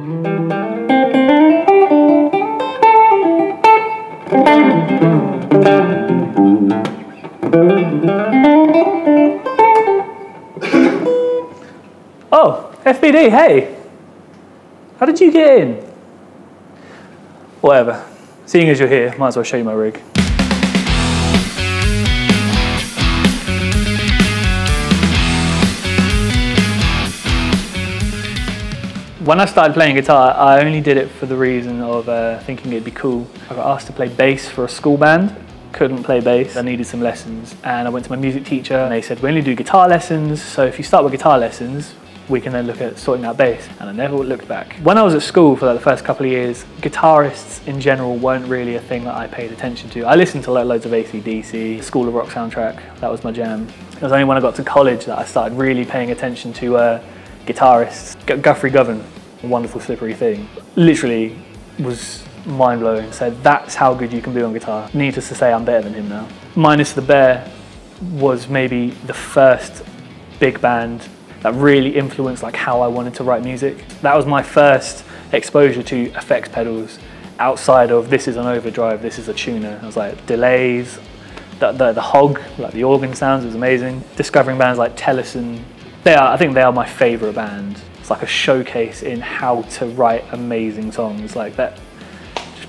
Oh, FBD, hey! How did you get in? Whatever. Seeing as you're here, might as well show you my rig. When I started playing guitar, I only did it for the reason of thinking it'd be cool. I got asked to play bass for a school band. Couldn't play bass, I needed some lessons. And I went to my music teacher and they said, we only do guitar lessons, so if you start with guitar lessons, we can then look at sorting out bass. And I never looked back. When I was at school for like the first couple of years, guitarists in general weren't really a thing that I paid attention to. I listened to like loads of AC/DC, School of Rock soundtrack, that was my jam. It was only when I got to college that I started really paying attention to guitarists. Guthrie Govan, a Wonderful Slippery Thing, literally was mind-blowing. So that's how good you can be on guitar. Needless to say, I'm better than him now. Minus the Bear was maybe the first big band that really influenced like how I wanted to write music. That was my first exposure to effects pedals outside of this is an overdrive, this is a tuner. I was like delays, the hog, like the organ sounds was amazing. Discovering bands like Tellison, I think they are my favourite band. It's like a showcase in how to write amazing songs like that.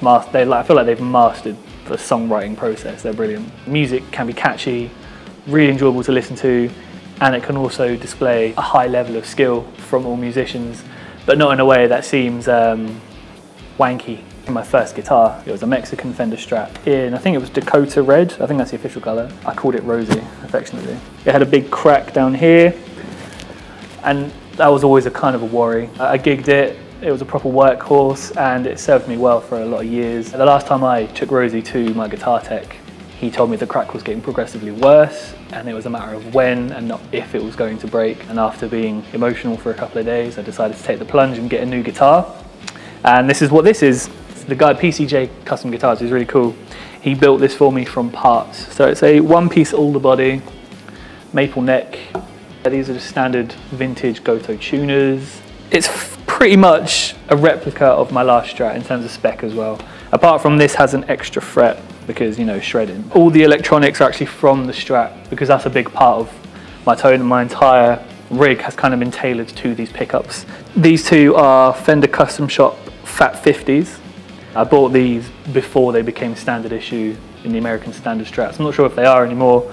I feel like they've mastered the songwriting process. They're brilliant. Music can be catchy, really enjoyable to listen to, and it can also display a high level of skill from all musicians, but not in a way that seems wanky. My first guitar, it was a Mexican Fender Strat in, I think it was Dakota Red, I think that's the official colour. I called it Rosie, affectionately. It had a big crack down here, and that was always a kind of a worry. I gigged it, it was a proper workhorse, and it served me well for a lot of years. The last time I took Rosie to my guitar tech, he told me the crack was getting progressively worse, and it was a matter of when and not if it was going to break. And after being emotional for a couple of days, I decided to take the plunge and get a new guitar. And this is what this is. The guy at PCJ Custom Guitars is really cool. He built this for me from parts. So it's a one-piece alder body, maple neck. These are just standard vintage Goto tuners. It's pretty much a replica of my last Strat in terms of spec as well. Apart from this has an extra fret because, you know, shredding. All the electronics are actually from the Strat because that's a big part of my tone, and my entire rig has kind of been tailored to these pickups. These two are Fender Custom Shop Fat 50s. I bought these before they became standard issue in the American standard Strats. I'm not sure if they are anymore,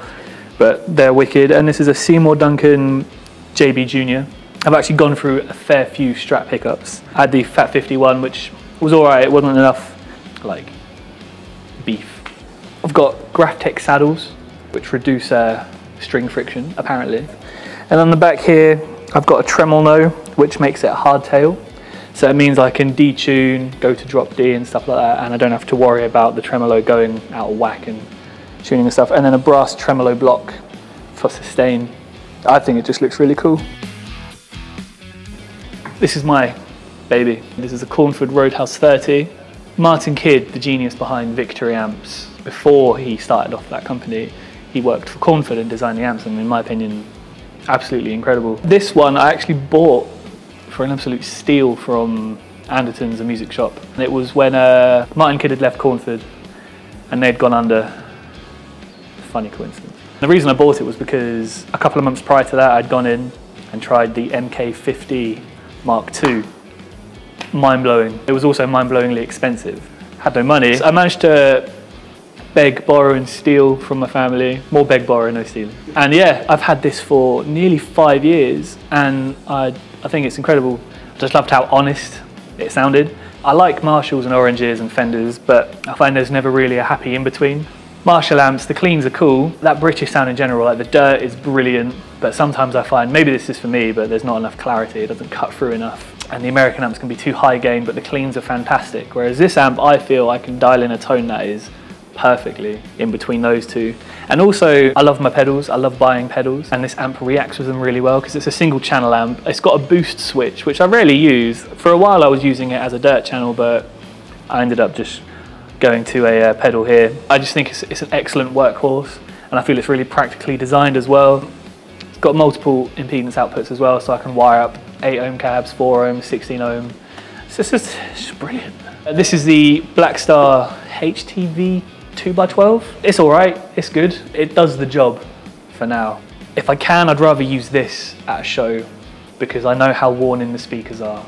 but they're wicked. And this is a Seymour Duncan JB Jr. I've actually gone through a fair few Strat pickups. I had the Fat 51, which was alright, it wasn't enough like beef. I've got Graphtec saddles, which reduce string friction, apparently. And on the back here, I've got a tremolo, which makes it a hardtail. So it means I can detune, go to drop D and stuff like that, and I don't have to worry about the tremolo going out of whack and tuning and stuff. And then a brass tremolo block for sustain. I think it just looks really cool. This is my baby. This is a Cornford Roadhouse 30. Martin Kidd, the genius behind Victory Amps, before he started off that company, he worked for Cornford and designed the amps, and in my opinion, absolutely incredible. This one I actually bought for an absolute steal from Anderton's, a music shop. And it was when Martin Kidd had left Cornford and they'd gone under. Funny coincidence. The reason I bought it was because a couple of months prior to that I'd gone in and tried the MK50 Mark II. Mind-blowing. It was also mind-blowingly expensive. Had no money. I managed to beg, borrow and steal from my family. More beg, borrow, no stealing. And yeah, I've had this for nearly 5 years and I think it's incredible. I just loved how honest it sounded. I like Marshalls and Oranges and Fenders, but I find there's never really a happy in-between. Marshall amps, the cleans are cool. That British sound in general, like the dirt is brilliant, but sometimes I find, maybe this is for me, but there's not enough clarity, it doesn't cut through enough. And the American amps can be too high gain, but the cleans are fantastic. Whereas this amp, I feel I can dial in a tone that is perfectly in between those two. And also, I love my pedals, I love buying pedals, and this amp reacts with them really well because it's a single channel amp. It's got a boost switch, which I rarely use. For a while I was using it as a dirt channel, but I ended up just going to a pedal here. I just think it's an excellent workhorse, and I feel it's really practically designed as well. It's got multiple impedance outputs as well, so I can wire up 8 ohm cabs, 4 ohm, 16 ohm, It's just brilliant. This is the Blackstar HTV 2x12. It's all right, it's good. It does the job for now. If I can, I'd rather use this at a show because I know how worn in the speakers are.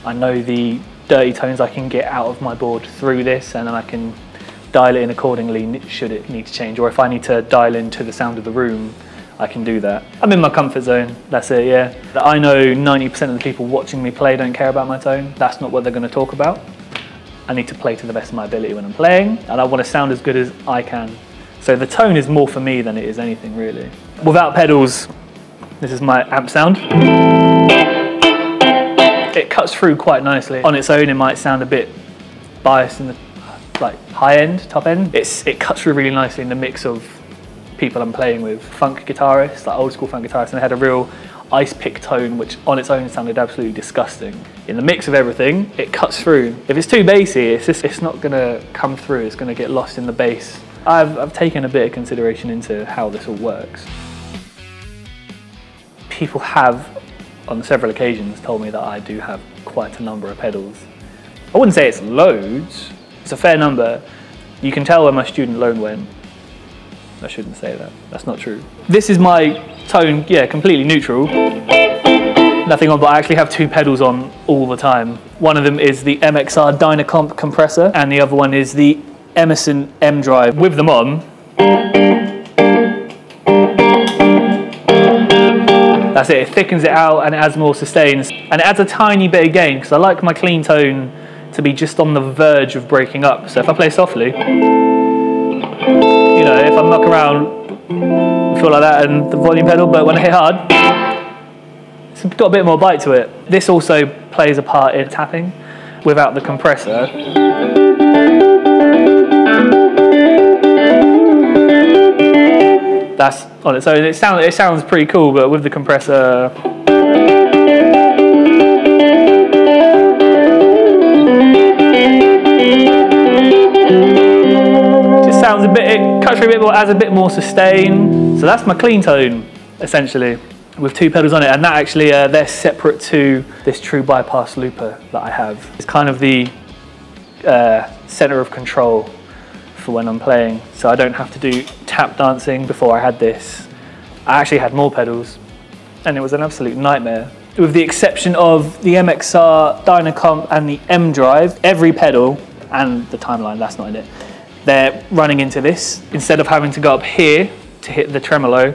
I know the dirty tones I can get out of my board through this, and then I can dial it in accordingly should it need to change. Or if I need to dial into the sound of the room, I can do that. I'm in my comfort zone, that's it, yeah. I know 90% of the people watching me play don't care about my tone. That's not what they're going to talk about. I need to play to the best of my ability when I'm playing, and I want to sound as good as I can. So the tone is more for me than it is anything really. Without pedals, this is my amp sound. It cuts through quite nicely. On its own, it might sound a bit biased in the high end, top end. It cuts through really nicely in the mix of people I'm playing with. Funk guitarists, like old school funk guitarists, and they had a real ice pick tone, which on its own sounded absolutely disgusting. In the mix of everything, it cuts through. If it's too bassy, it's not gonna come through, it's gonna get lost in the bass. I've taken a bit of consideration into how this all works. People have, on several occasions, told me that I do have quite a number of pedals. I wouldn't say it's loads, it's a fair number. You can tell where my student loan went. I shouldn't say that, that's not true. This is my tone, yeah, completely neutral. Nothing on, but I actually have two pedals on all the time. One of them is the MXR Dynacomp compressor, and the other one is the Emerson M Drive. With them on, that's it thickens it out and it adds more sustains. And it adds a tiny bit of gain, because I like my clean tone to be just on the verge of breaking up. So if I play softly, you know, if I muck around, I feel like that, and the volume pedal, but when I hit hard, it's got a bit more bite to it. This also plays a part in tapping without the compressor. That's on its own. It sounds pretty cool, but with the compressor, just sounds a bit. It cuts through a bit more, adds a bit more sustain. So that's my clean tone, essentially, with two pedals on it, and that actually they're separate to this true bypass looper that I have. It's kind of the center of control for when I'm playing, so I don't have to do tap dancing. Before I had this, I actually had more pedals, and it was an absolute nightmare. With the exception of the MXR Dynacomp and the M Drive, every pedal, and the timeline, that's not in it, they're running into this. Instead of having to go up here to hit the tremolo,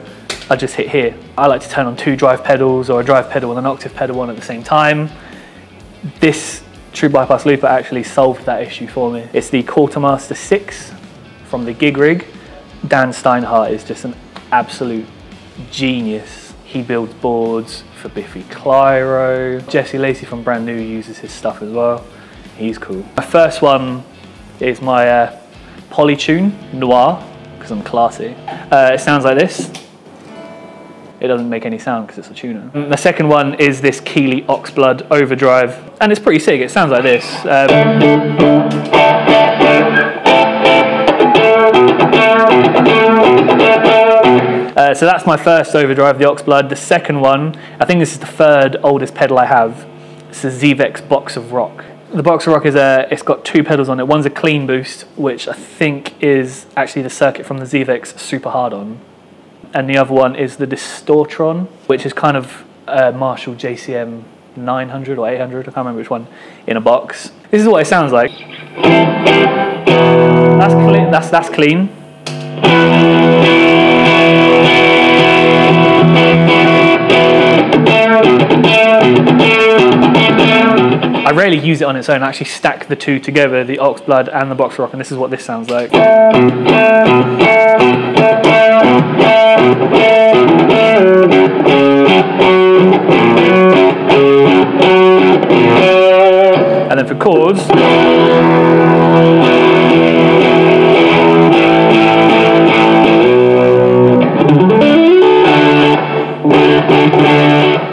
I just hit here. I like to turn on two drive pedals or a drive pedal and an octave pedal on at the same time. This true bypass looper actually solved that issue for me. It's the Quartermaster 6 from the Gig Rig. Dan Steinhardt is just an absolute genius. He builds boards for Biffy Clyro. Jesse Lacey from Brand New uses his stuff as well. He's cool. My first one is my Polytune Noir, because I'm classy. It sounds like this. It doesn't make any sound because it's a tuner. The second one is this Keeley Oxblood Overdrive, and it's pretty sick. It sounds like this. So that's my first overdrive, the Oxblood. The second one, I think this is the third oldest pedal I have. It's a Zevex Box of Rock. The Box of Rock is it's got two pedals on it. One's a clean boost, which I think is actually the circuit from the Zevex Super Hard-On. And the other one is the Distortron, which is kind of Marshall JCM 900 or 800, I can't remember which one, in a box. This is what it sounds like. That's clean. That's clean. I rarely use it on its own. I actually stack the two together, the Oxblood and the Box of Rock, and this is what this sounds like. And then for chords,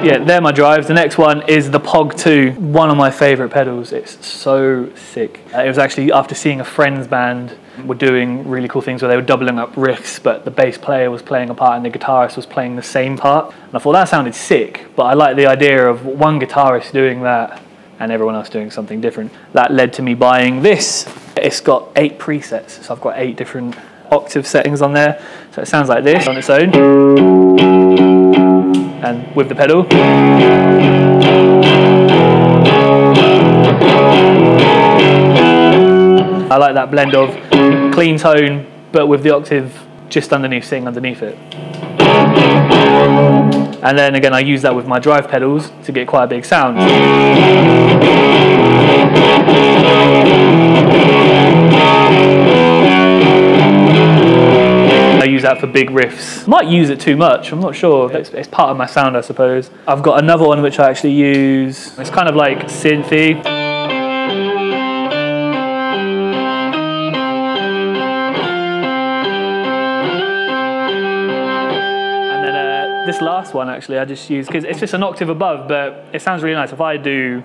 yeah, they're my drives. The next one is the Pog 2, one of my favourite pedals. It's so sick. It was actually after seeing a friend's band were doing really cool things where they were doubling up riffs, but the bass player was playing a part and the guitarist was playing the same part. And I thought that sounded sick, but I like the idea of one guitarist doing that and everyone else doing something different. That led to me buying this. It's got 8 presets, so I've got 8 different octave settings on there. So it sounds like this on its own, and with the pedal. I like that blend of clean tone, but with the octave just underneath, sitting underneath it. And then again, I use that with my drive pedals to get quite a big sound. I use that for big riffs. Might use it too much, I'm not sure. It's part of my sound, I suppose. I've got another one which I actually use. It's kind of like synthy. This last one actually I just use because it's just an octave above, but it sounds really nice. If I do,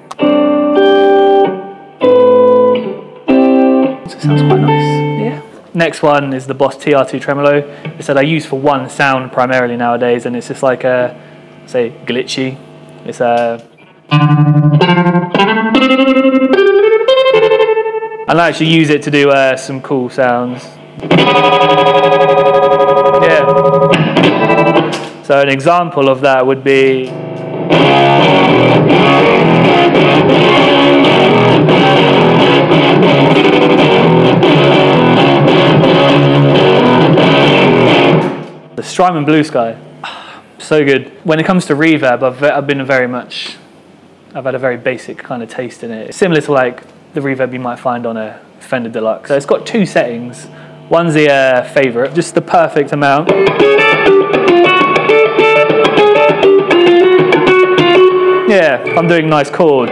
it sounds quite nice. Yeah. Next one is the Boss TR2 tremolo. It's that I use for one sound primarily nowadays, and it's just like a, say, glitchy. It's a. And I actually use it to do some cool sounds. Yeah. So an example of that would be the Strymon Blue Sky. So good. When it comes to reverb, I've had a very basic kind of taste in it. It's similar to like the reverb you might find on a Fender Deluxe. So it's got 2 settings. One's the favorite, just the perfect amount. Yeah, I'm doing nice chords.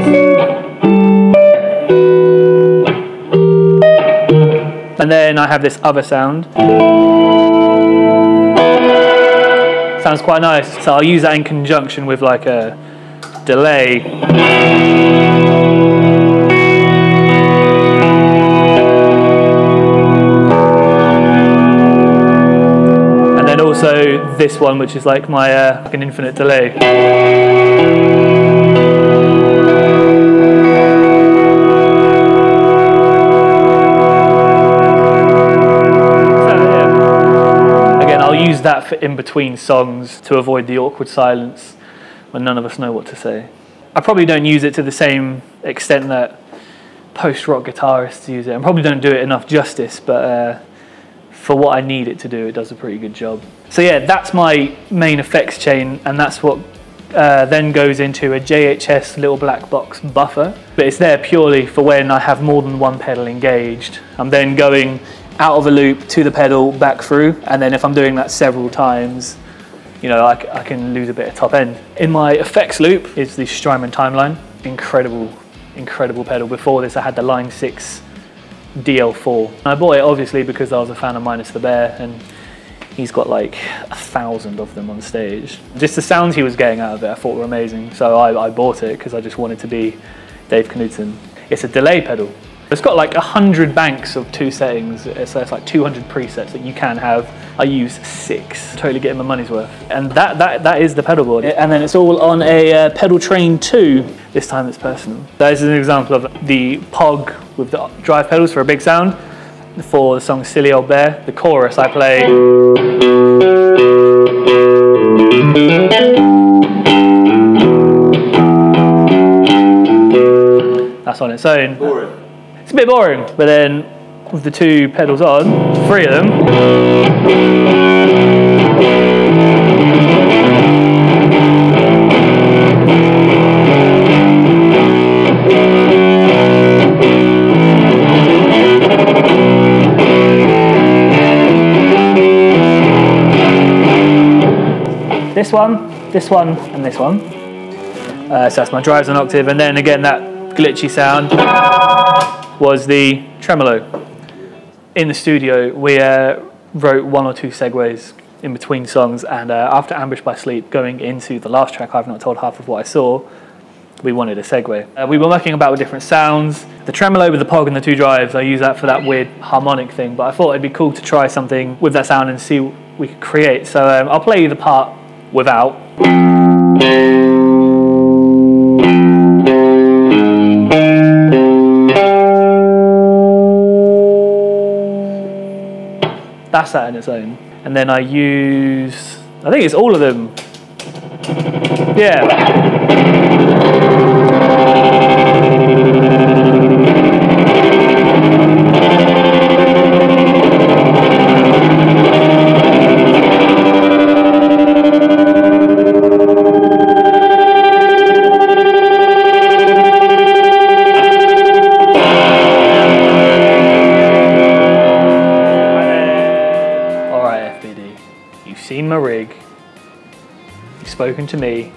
And then I have this other sound. Sounds quite nice. So I'll use that in conjunction with like a delay. And then also this one, which is like my like an infinite delay. That for in between songs to avoid the awkward silence when none of us know what to say. I probably don't use it to the same extent that post-rock guitarists use it. I probably don't do it enough justice, but for what I need it to do, it does a pretty good job. So yeah, that's my main effects chain, and that's what then goes into a JHS little black box buffer. But it's there purely for when I have more than one pedal engaged. I'm then going out of a loop to the pedal, back through, and then if I'm doing that several times, you know, I can lose a bit of top end. In my effects loop is the Strymon Timeline. Incredible pedal. Before this I had the Line 6 DL4. I bought it obviously because I was a fan of Minus the Bear, and he's got like 1,000 of them on stage. Just the sounds he was getting out of it I thought were amazing, so I bought it because I just wanted to be Dave Knudsen. It's a delay pedal. It's got like 100 banks of 2 settings, so it's like 200 presets that you can have. I use 6, totally getting my money's worth. And that is the pedal board. And then it's all on a Pedal Train 2. This time it's personal. This is an example of the POG with the drive pedals for a big sound. For the song Silly Old Bear, the chorus I play. That's on its own. Boring. It's a bit boring, but then with the 2 pedals on, 3 of them. This one, and this one. So that's my drives on octave, and then again that glitchy sound was the tremolo. In the studio, we wrote 1 or 2 segues in between songs, and after Ambush by Sleep, going into the last track, I've Not Told Half of What I Saw, we wanted a segue. We were mucking about with different sounds. The tremolo with the POG and the 2 drives, I use that for that weird harmonic thing, but I thought it'd be cool to try something with that sound and see what we could create. So I'll play you the part without. That's that in its own. And then I use, I think it's all of them. Yeah. Alright FBD, you've seen my rig, you've spoken to me,